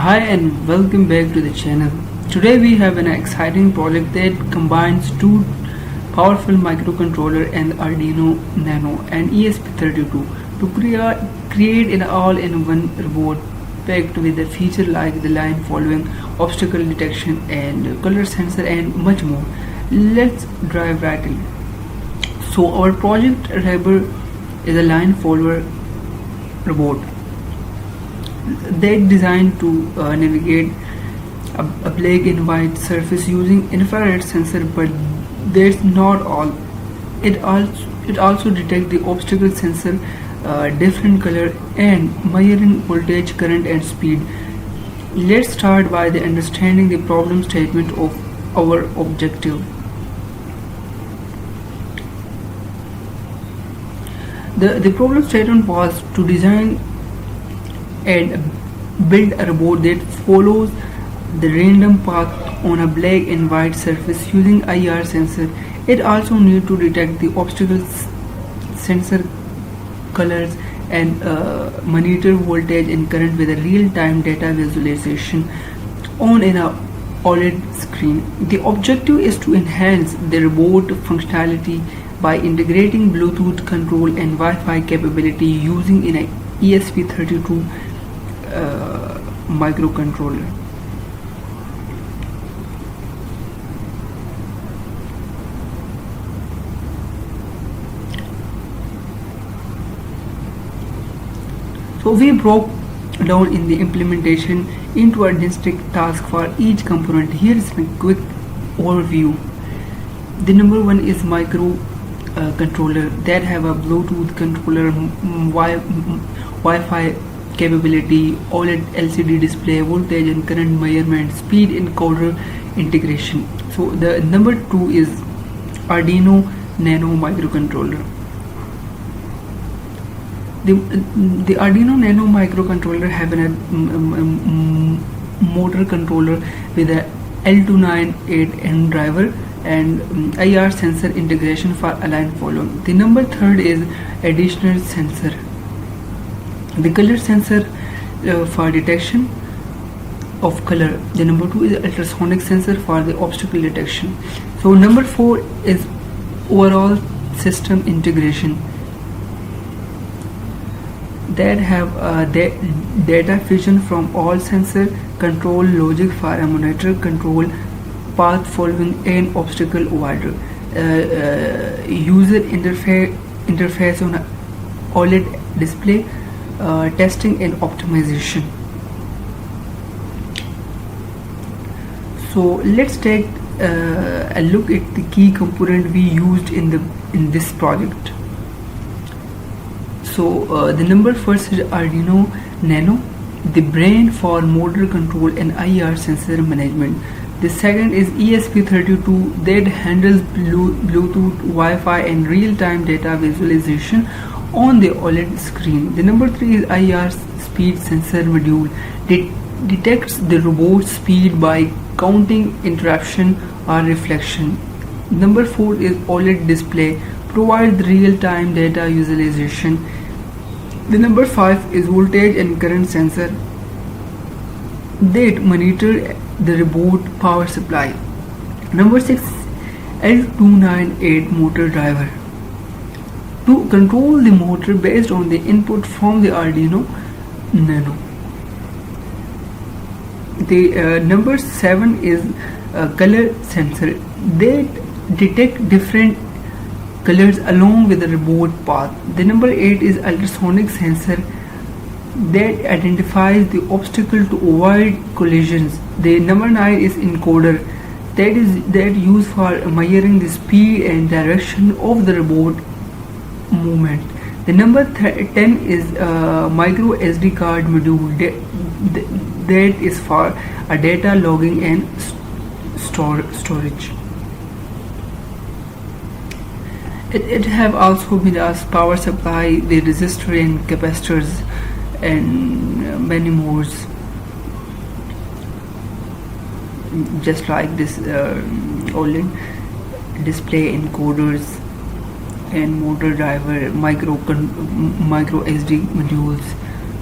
Hi and welcome back to the channel. Today we have an exciting project that combines two powerful microcontroller and Arduino Nano and ESP32 to create an all-in-one robot packed with a feature like the line following, obstacle detection and color sensor and much more. Let's dive right in. So our project Rebel is a line follower robot that designed to navigate a black and white surface using infrared sensor, but that's not all. It also detects the obstacle sensor, different color and measuring voltage, current and speed. Let's start by the understanding the problem statement of our objective. The problem statement was to design and build a robot that follows the random path on a black and white surface using IR sensor. It also needs to detect the obstacles sensor colors and monitor voltage and current with a real-time data visualization on an OLED screen. The objective is to enhance the robot functionality by integrating Bluetooth control and Wi-Fi capability using an ESP32 microcontroller. So we broke down in the implementation into a distinct task for each component. Here is a quick overview. The number one is microcontroller that have a Bluetooth controller, Wi-Fi capability, OLED LCD display, voltage and current measurement, speed encoder integration. So the number two is Arduino Nano microcontroller. The Arduino Nano microcontroller have a motor controller with a L298N driver and IR sensor integration for align follow. The number third is additional sensor. The color sensor for detection of color. The number two is ultrasonic sensor for the obstacle detection. So number four is overall system integration that have data fusion from all sensor control logic for a monitor control path following and obstacle avoider. User interface on OLED display. Testing and optimization. So let's take a look at the key component we used in this project. So the number first is Arduino Nano, the brain for motor control and IR sensor management. The second is ESP32 that handles Bluetooth, Wi-Fi and real-time data visualization on the OLED screen. The number three is IR speed sensor module that detects the robot's speed by counting interruption or reflection. Number four is OLED display, provides real-time data visualization. The number five is voltage and current sensor that monitor the robot power supply. Number six, L298 motor driver to control the motor based on the input from the Arduino Nano. The number 7 is color sensor that detect different colors along with the robot path. The number 8 is ultrasonic sensor that identifies the obstacle to avoid collisions. The number 9 is encoder that used for measuring the speed and direction of the robot movement. The number 10 is micro SD card module that is for data logging and storage. It have also been as power supply, the resistor and capacitors and many more, just like this OLED display encoders and motor driver, micro SD modules,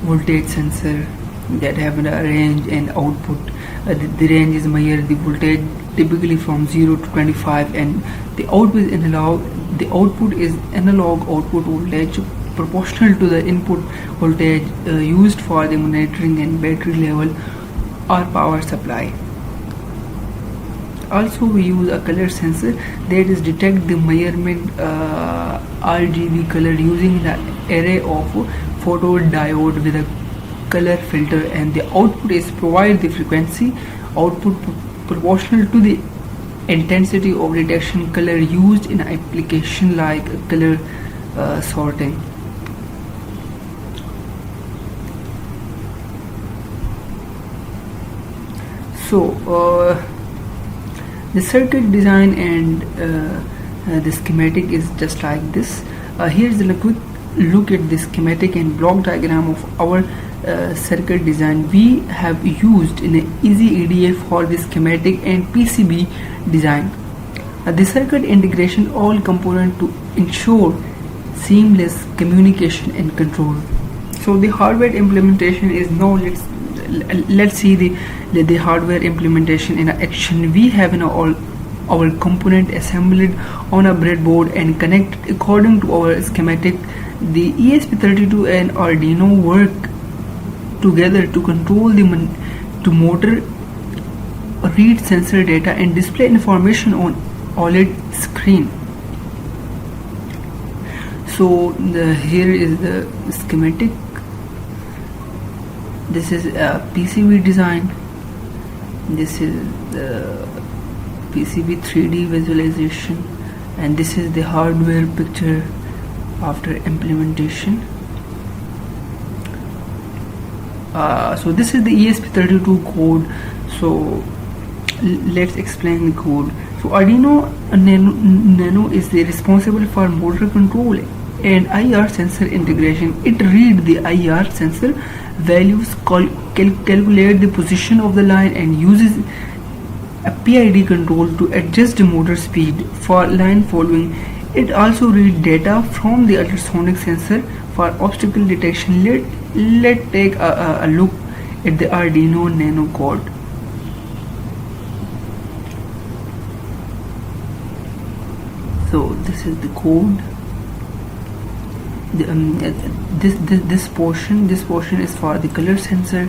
voltage sensor, that have a range and output. The range is measure the voltage typically from 0 to 25, and the output is analog. The output is analog output voltage proportional to the input voltage used for the monitoring and battery level or power supply. Also, we use a color sensor that is detect the measurement RGB color using the array of photodiode with a color filter, and the output is provide the frequency output proportional to the intensity of detection color used in application like color sorting. So the circuit design and the schematic is just like this. Here's a quick look at the schematic and block diagram of our circuit design. We have used in an easy EDA for the schematic and PCB design. The circuit integration all components to ensure seamless communication and control. So the hardware implementation is now let's see the hardware implementation in action. We have all our component assembled on a breadboard and connected according to our schematic. The ESP32 and Arduino work together to control the motor, read sensor data, and display information on OLED screen. So here is the schematic. This is a PCB design. This is the PCB 3D visualization, and this is the hardware picture after implementation. So this is the ESP32 code. So let's explain the code. So Arduino Nano is responsible for motor control and IR sensor integration. It reads the IR sensor values, calculate the position of the line, and uses a PID control to adjust the motor speed for line following. It also reads data from the ultrasonic sensor for obstacle detection. Let's take a look at the Arduino Nano code. So this is the code. This portion is for the color sensor,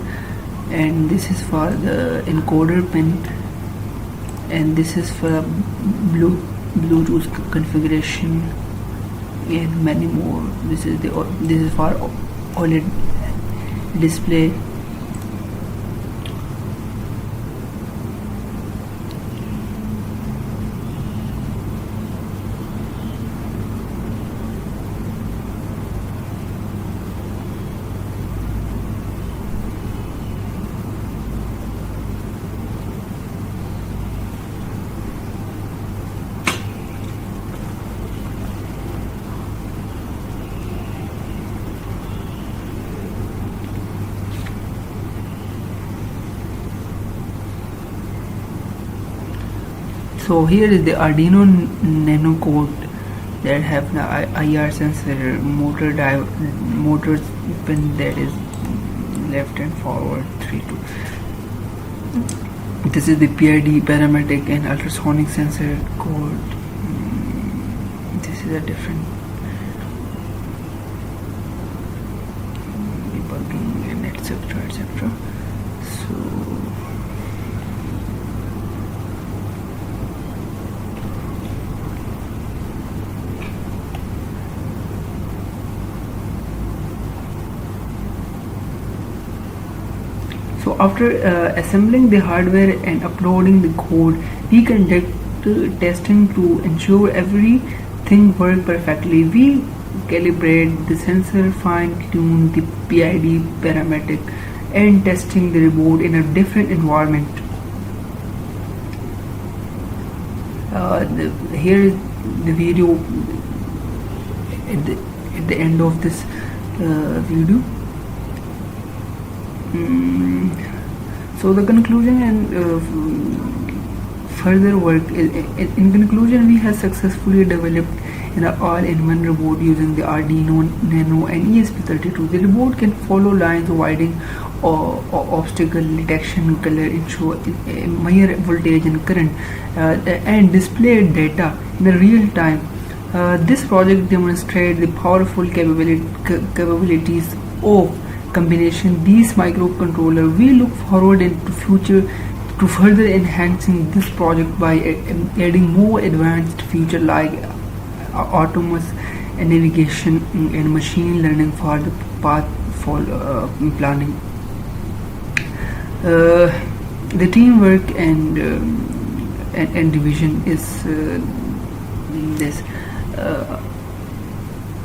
and this is for the encoder pin, and this is for Bluetooth configuration and many more. This is for OLED display. So here is the Arduino Nano code that have the IR sensor, motor pin that is left and forward 3 2. This is the PID parametric and ultrasonic sensor code. This is a different debugging and etc. So after assembling the hardware and uploading the code, we conduct testing to ensure everything works perfectly. We calibrate the sensor, fine-tune the PID parametric, and testing the board in a different environment. Here is the video at the end of this video. So the conclusion and further work is, in conclusion, we have successfully developed an all-in-one robot using the Arduino Nano and ESP32. The robot can follow lines, avoiding obstacle detection, color ensure measure voltage and current, and display data in the real time. This project demonstrates the powerful capabilities of combination these microcontroller. We look forward into future to further enhancing this project by adding more advanced feature like autonomous navigation and machine learning for the path for planning. The teamwork and division is this.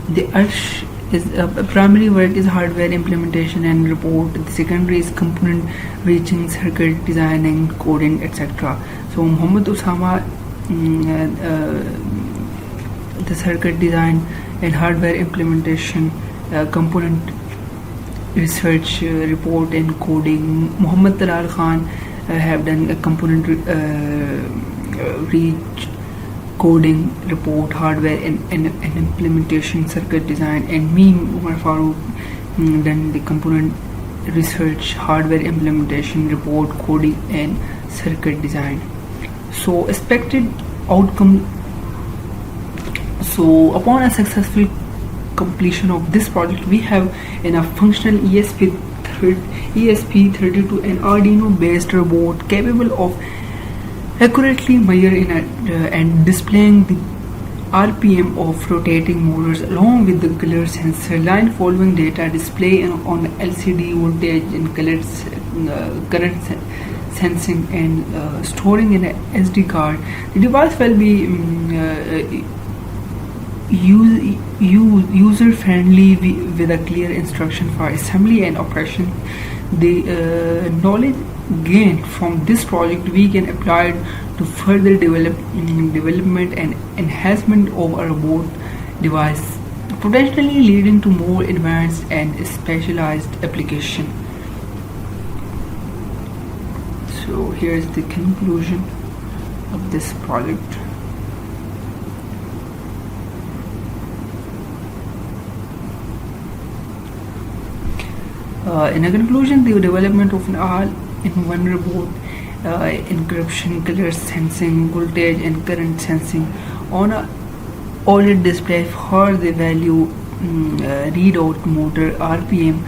The URSH is primary work is hardware implementation and report. The secondary is component reaching, circuit designing, coding, etc. So Muhammad Usama, the circuit design and hardware implementation, component research, report and coding. Muhammad Talal Khan have done a component reach, coding, report, hardware and implementation, circuit design, and me, Umar Farooq, done the component research, hardware implementation, report, coding and circuit design. So expected outcome. So upon a successful completion of this project, we have a functional ESP32 and Arduino based robot capable of accurately measuring and displaying the RPM of rotating motors along with the color sensor line, following data display on LCD, voltage and current sensing, and storing in a SD card. The device will be user friendly with a clear instruction for assembly and operation. The knowledge gained from this project we can apply it to further development and enhancement of a robot device, potentially leading to more advanced and specialized application. So here's the conclusion of this project. In a conclusion, the development of an all-in-one robot, encryption, color sensing, voltage and current sensing on a OLED display for the value readout motor, RPM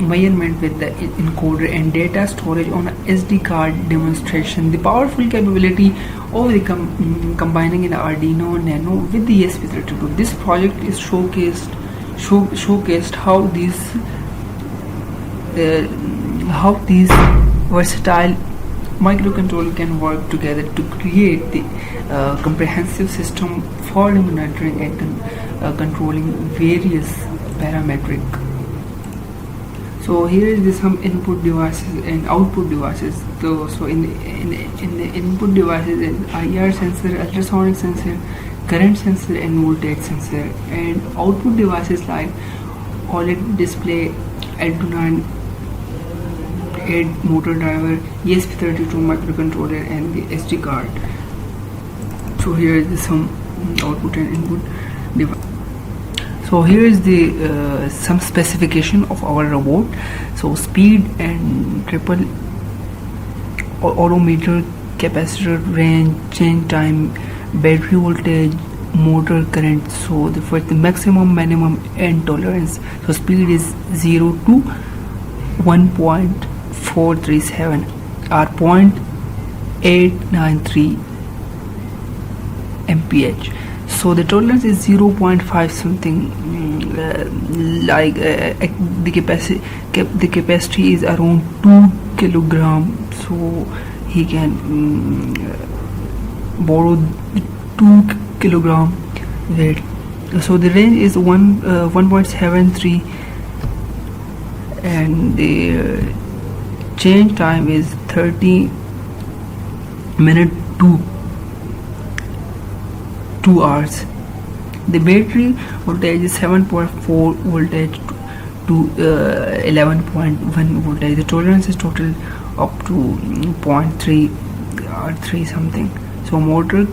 measurement with the encoder, and data storage on a SD card demonstration. The powerful capability of the combining an Arduino Nano with the ESP32. This project is showcased how these versatile microcontrollers can work together to create the comprehensive system for monitoring and controlling various parametric. So here is some input devices and output devices. So in the input devices is IR sensor, ultrasonic sensor, current sensor and voltage sensor, and output devices like OLED display, Arduino 8 motor driver, ESP32 microcontroller and the SD card. So here is some output and input device. So here is the some specification of our robot. So speed and triple odometer, capacitor, range, change time, battery voltage, motor current. So for the maximum, minimum and tolerance. So speed is 0 to 1.437 or 0.893 mph. So the tolerance is 0.5 something, the capacity is around 2 kilogram. So he can borrow 2 kilogram weight. So the range is 1.73 and the change time is 30 minutes to 2 hours. The battery voltage is 7.4 voltage to 11.1 voltage. The tolerance is total up to 0.3 or 3 something. So motor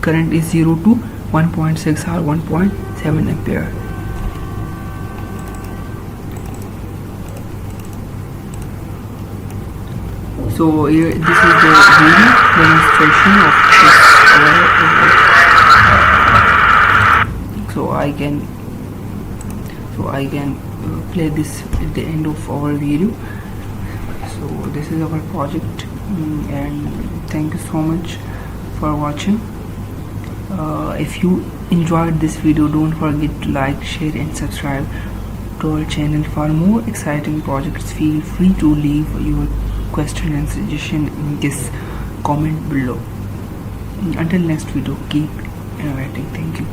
current is 0 to 1.6 or 1.7 ampere. So here, this is the video demonstration of this so I can play this at the end of our video. So this is our project, and thank you so much for watching. If you enjoyed this video, don't forget to like, share and subscribe to our channel. For more exciting projects, feel free to leave your question and suggestion in this comment below. Until next video, keep innovating. Thank you.